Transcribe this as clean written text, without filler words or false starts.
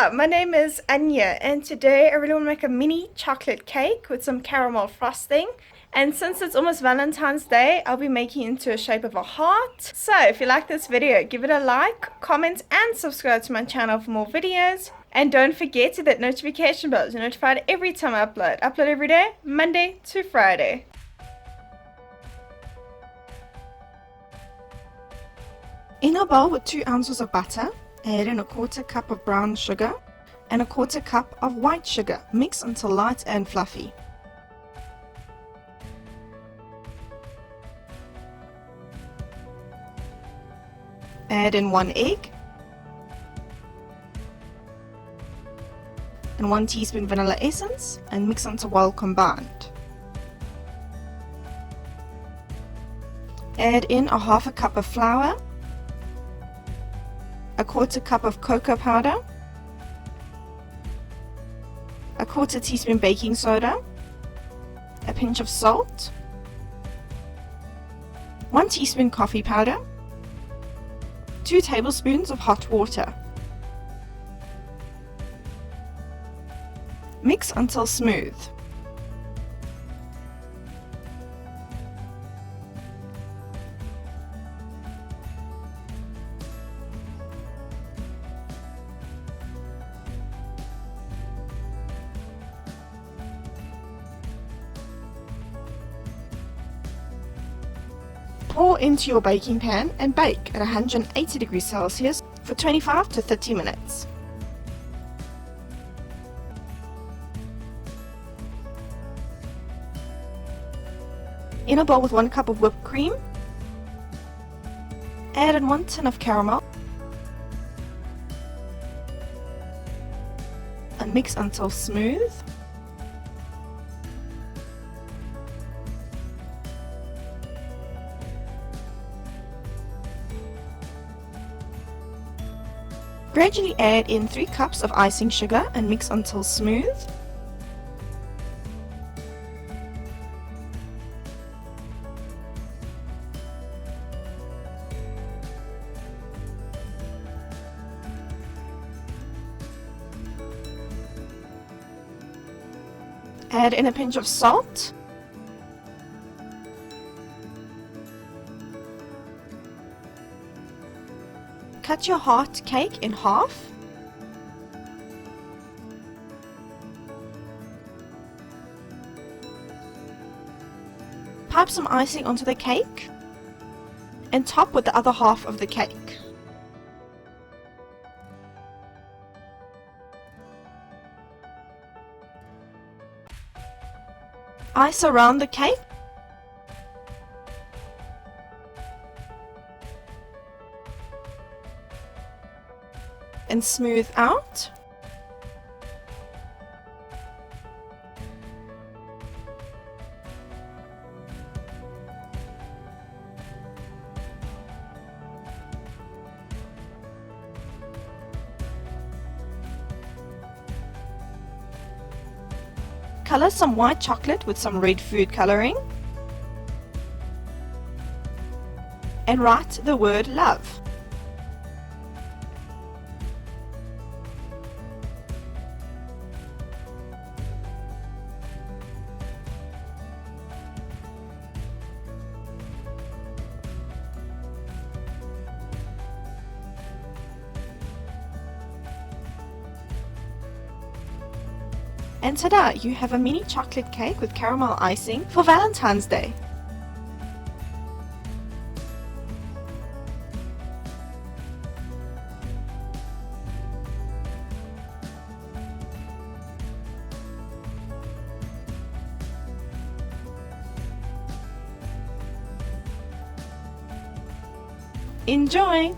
up? My name is Anya, and today I really want to make a mini chocolate cake with some caramel frosting. And since it's almost Valentine's Day, I'll be making it into a shape of a heart. So if you like this video, give it a like, comment, and subscribe to my channel for more videos. And don't forget to hit that notification bell to be notified every time I upload. I upload every day, Monday to Friday. In a bowl with 2 ounces of butter, add in a 1/4 cup of brown sugar and a 1/4 cup of white sugar. Mix until light and fluffy. Add in 1 egg and 1 teaspoon vanilla essence and mix until well combined. Add in a 1/2 cup of flour, a 1/4 cup of cocoa powder, a 1/4 teaspoon baking soda, a pinch of salt, 1 teaspoon coffee powder, 2 tablespoons of hot water. Mix until smooth. Pour into your baking pan and bake at 180 degrees Celsius for 25 to 30 minutes. In a bowl with 1 cup of whipped cream, add in 1 tin of caramel and mix until smooth. Gradually add in 3 cups of icing sugar and mix until smooth. Add in a pinch of salt. Cut your heart cake in half. Pipe some icing onto the cake and top with the other half of the cake. Ice around the cake and smooth out. Color some white chocolate with some red food coloring and write the word love. And ta-da! You have a mini chocolate cake with caramel icing for Valentine's Day. Enjoy!